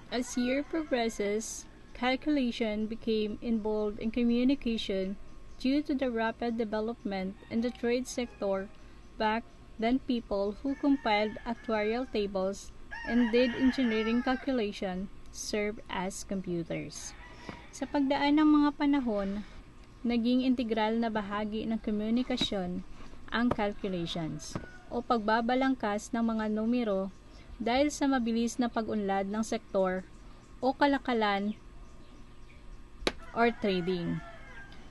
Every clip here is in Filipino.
As year progresses, calculation became involved in communication due to the rapid development in the trade sector. Back then, people who compiled actuarial tables and did engineering calculation served as computers. Sa pagdaan ng mga panahon, naging integral na bahagi ng komunikasyon ang calculations o pagbabalangkas ng mga numero dahil sa mabilis na pag-unlad ng sektor o kalakalan or trading.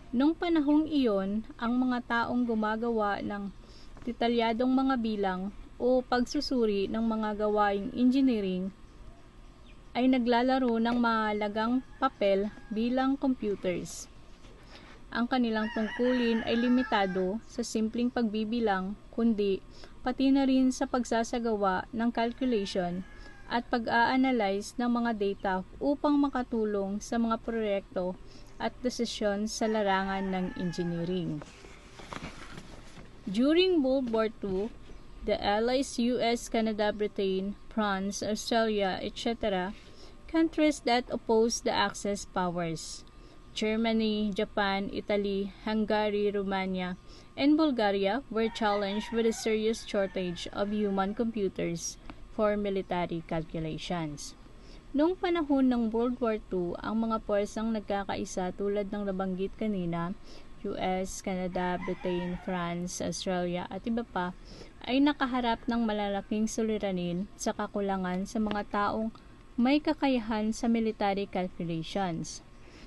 Nung panahong iyon, ang mga taong gumagawa ng detalyadong mga bilang o pagsusuri ng mga gawaing engineering ay naglalaro ng mahalagang papel bilang computers. Ang kanilang tungkulin ay limitado sa simpleng pagbibilang, kundi pati na rin sa pagsasagawa ng calculation at pag-a-analyze ng mga data upang makatulong sa mga proyekto at desisyon sa larangan ng engineering. During World War II, the Allies US, Canada, Britain, France, Australia, etc., countries that opposed the Axis powers, Germany, Japan, Italy, Hungary, Romania, and Bulgaria were challenged with a serious shortage of human computers for military calculations. Noong panahon ng World War II, ang mga puwersang nagkakaisa tulad ng nabanggit kanina, US, Canada, Britain, France, Australia, at iba pa, ay nakaharap ng malalaking suliranin sa kakulangan sa mga taong may kakayahan sa military calculations.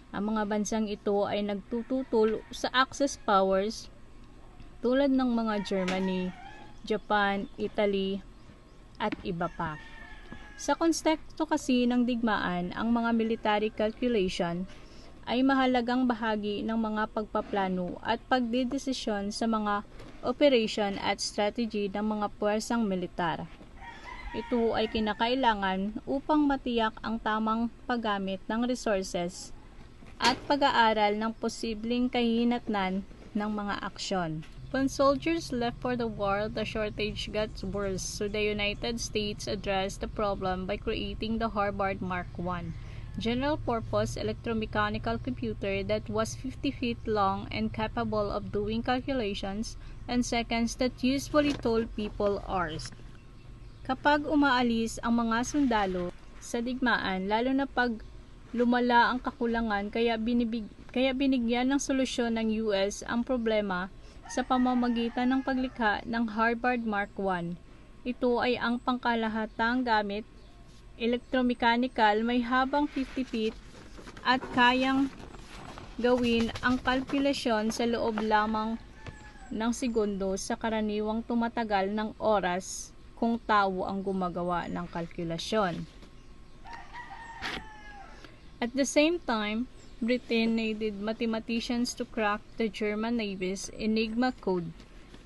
Ang mga bansang ito ay nagtututol sa Axis powers tulad ng mga Germany, Japan, Italy, at iba pa. Sa konteksto kasi ng digmaan, ang mga military calculation ay mahalagang bahagi ng mga pagpaplano at pagdedesisyon sa mga operation at strategy ng mga puwersang militar. Ito ay kinakailangan upang matiyak ang tamang paggamit ng resources at pag-aaral ng posibleng kahinatnan ng mga aksyon. When soldiers left for the war, the shortage got worse, so the United States addressed the problem by creating the Harvard Mark I, general-purpose electromechanical computer that was 50 feet long and capable of doing calculations in seconds that usually took people hours. Kapag umaalis ang mga sundalo sa digmaan, lalo na pag lumala ang kakulangan, kaya binigyan ng solusyon ng US ang problema sa pamamagitan ng paglikha ng Harvard Mark I. Ito ay ang pangkalahatang gamit, electromechanical, may habang 50 feet at kayang gawin ang kalkulasyon sa loob lamang ng segundo sa karaniwang tumatagal ng oras kung tao ang gumagawa ng kalkulasyon. At the same time, Britain needed mathematicians to crack the German Navy's Enigma code.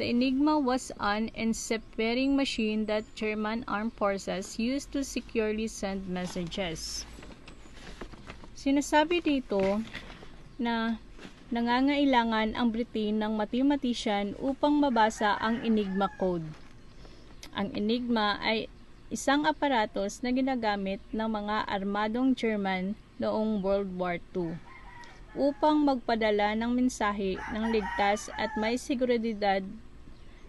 The Enigma was an encrypting machine that German armed forces used to securely send messages. Sinasabi dito na nangangailangan ang Britain ng mathematician upang mabasa ang Enigma code. Ang Enigma ay isang aparatos na ginagamit ng mga armadong German noong World War II upang magpadala ng mensahe ng ligtas at may seguridad.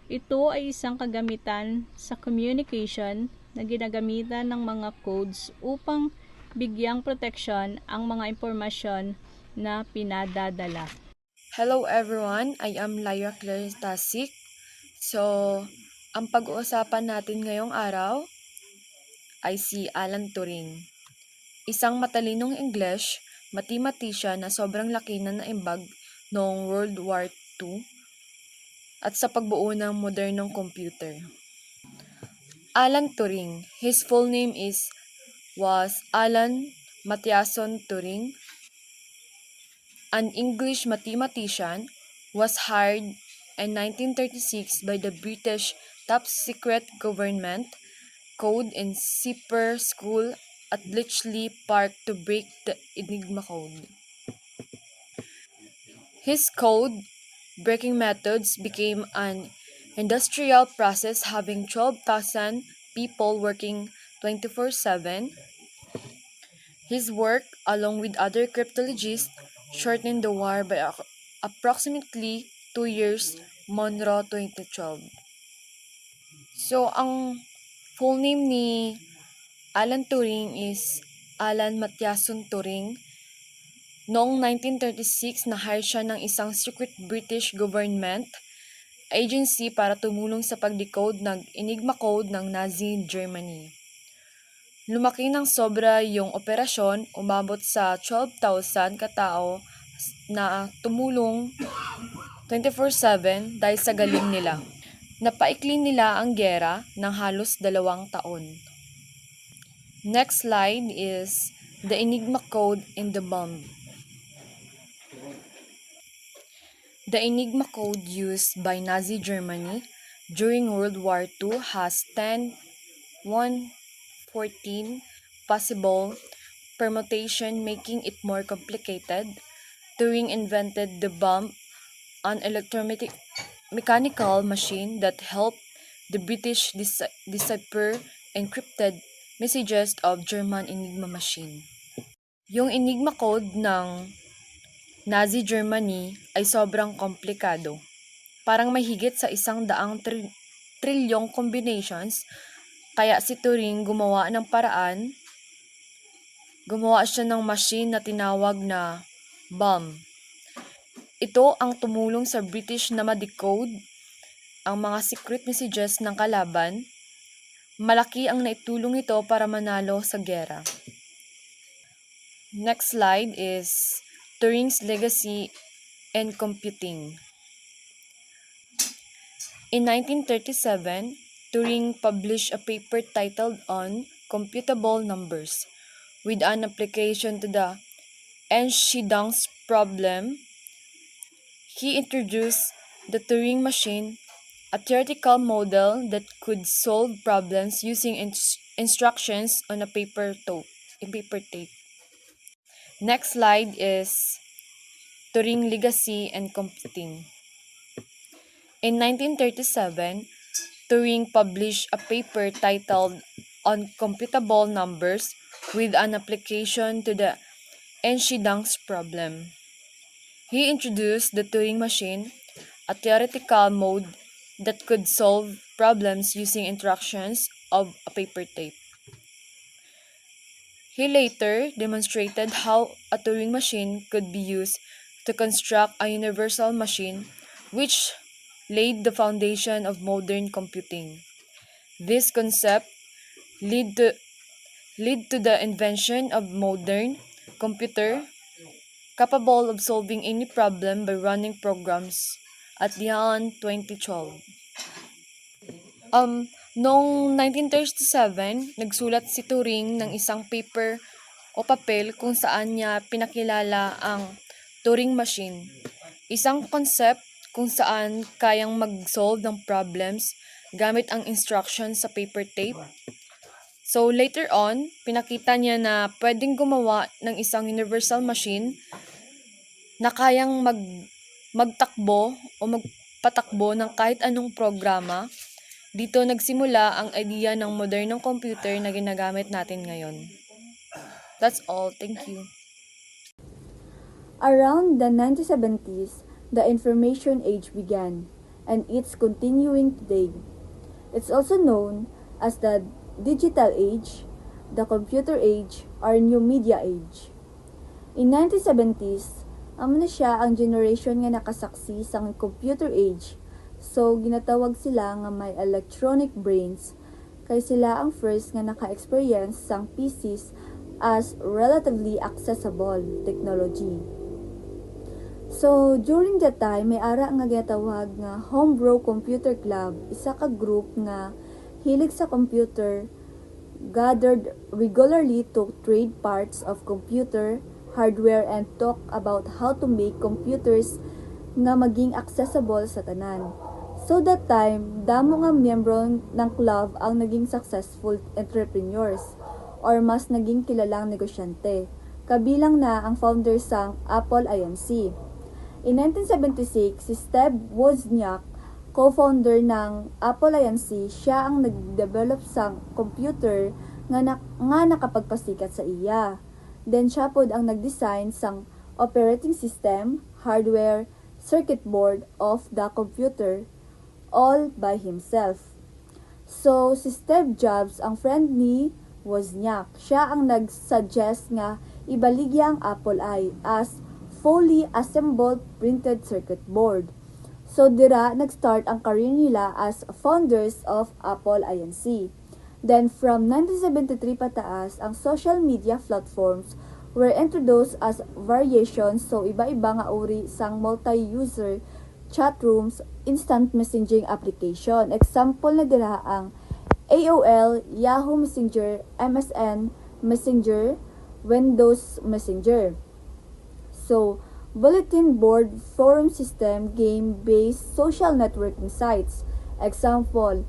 Ito ay isang kagamitan sa communication na ginagamitan ng mga codes upang bigyang proteksyon ang mga impormasyon na pinadadala. Hello everyone, I am Lyra Claire Tasik. So, ang pag-uusapan natin ngayong araw ay si Alan Turing. Isang matalinong English, mathematician na sobrang laki na naimbag noong World War II at sa pagbuo ng modernong computer. Alan Turing, his full name was Alan Mathiasson Turing, an English mathematician, was hired in 1936 by the British Top Secret Government Code and Zipper School at Bletchley Park to break the Enigma code. His code-breaking methods became an industrial process having 12,000 people working 24/7. His work, along with other cryptologists, shortened the war by approximately 2 years, Monroe 2012. So, ang full name ni Alan Turing is Alan Mathiasson Turing. Noong 1936, na-hire siya ng isang secret British government agency para tumulong sa pag-decode ng Enigma Code ng Nazi Germany. Lumaki ng sobra yung operasyon, umabot sa 12,000 katao na tumulong 24/7 dahil sa galing nila. Napaikli nila ang giyera ng halos 2 taon. Next slide is the Enigma Code in the bomb. The Enigma Code used by Nazi Germany during World War II has 14 possible permutation, making it more complicated. Turing invented the bomb, an electromechanical machine that helped the British decipher encrypted messages of German Enigma machine. Yung Enigma Code ng Nazi Germany ay sobrang komplikado. Parang may higit sa 100 trilyong combinations, kaya si Turing gumawa ng paraan. Gumawa siya ng machine na tinawag na bomb. Ito ang tumulong sa British na ma-decode ang mga secret messages ng kalaban. Malaki ang naitulong nito para manalo sa giyera. Next slide is Turing's legacy in computing. In 1937, Turing published a paper titled On Computable Numbers, with an application to the Einstein problem. He introduced the Turing machine, a theoretical model that could solve problems using instructions on a paper tape. Next slide is Turing legacy and computing. In 1937, Turing published a paper titled On Computable Numbers with an application to the Einstein problem. He introduced the Turing machine, a theoretical mode that could solve problems using instructions of a paper tape. He later demonstrated how a Turing machine could be used to construct a universal machine, which laid the foundation of modern computing. This concept led to the invention of modern computer capable of solving any problem by running programs at the year 2012. Noong 1937, nagsulat si Turing ng isang paper o papel kung saan niya pinakilala ang Turing machine, isang concept kung saan kayang mag-solve ng problems gamit ang instructions sa paper tape. So later on, pinakita niya na pwedeng gumawa ng isang universal machine na kayang magtakbo o magpatakbo ng kahit anong programa. Dito nagsimula ang idea ng modernong computer na ginagamit natin ngayon. That's all. Thank you. Around the 1970s, the information age began, and it's continuing today. It's also known as the digital age, the computer age, or new media age. In 1970s, amo na siya ang generation nga nakasaksi sa computer age. So, ginatawag sila nga may electronic brains, kay sila ang first nga naka-experience sang PCs as relatively accessible technology. So, during that time, may ara nga ginatawag nga Homebrew Computer Club, isa ka group nga hilig sa computer, gathered regularly to trade parts of computer, hardware, and talk about how to make computers nga maging accessible sa tanan. So that time, damo nga miyembro ng club ang naging successful entrepreneurs or mas naging kilalang negosyante. Kabilang na ang founder sang Apple Inc. In 1976, si Steve Wozniak, co-founder ng Apple Inc., siya ang nag-develop sang computer nga nakapagpasikat sa iya. Then siya pod ang nag-design sang operating system, hardware, circuit board of the computer all by himself. So, si Steve Jobs, ang friend ni Wozniak, siya ang nag-suggest nga ibaligya ang Apple I as fully assembled printed circuit board. So, dira nag-start ang career nila as founders of Apple Inc. Then, from 1973 pataas, ang social media platforms were introduced as variations, so iba-iba nga uri sang multi-user chat rooms, instant messaging application. Example na dira ang AOL, Yahoo Messenger, MSN Messenger, Windows Messenger. So, bulletin board, forum system, game-based social networking sites. Example,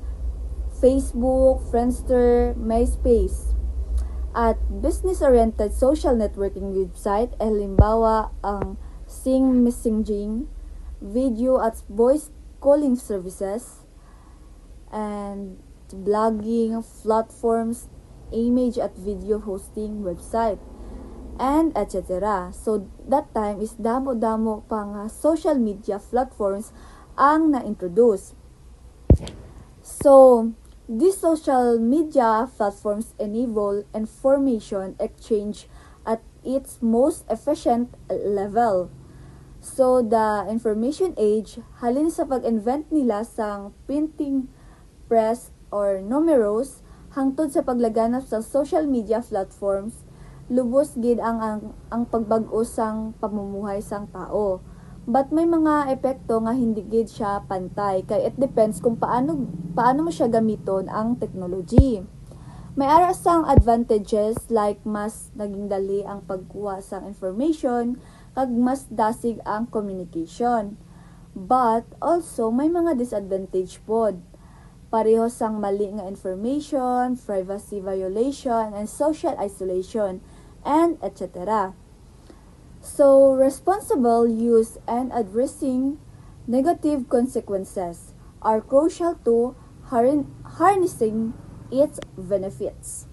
Facebook, Friendster, MySpace. At business-oriented social networking website, halimbawa ang Sing Messaging, video at voice calling services, and blogging platforms, image at video hosting website, and etc. So, that time is damo-damo pang social media platforms ang na-introduce. So, these social media platforms enable information exchange at its most efficient level. So, the information age, halin sa pag-invent nila sang printing press or numerous, hangtod sa paglaganap sa social media platforms, lubos gid ang pagbag-o sang pamumuhay sang tao. But may mga epekto nga hindi gid siya pantay, kay it depends kung paano mo siya gamiton ang technology. May ara sang advantages like mas naging dali ang pagkuha sang information, kag mas dasig ang communication. But also may mga disadvantage pod. Pareho sang mali nga information, privacy violation, and social isolation, and etc. So, responsible use and addressing negative consequences are crucial to harnessing its benefits.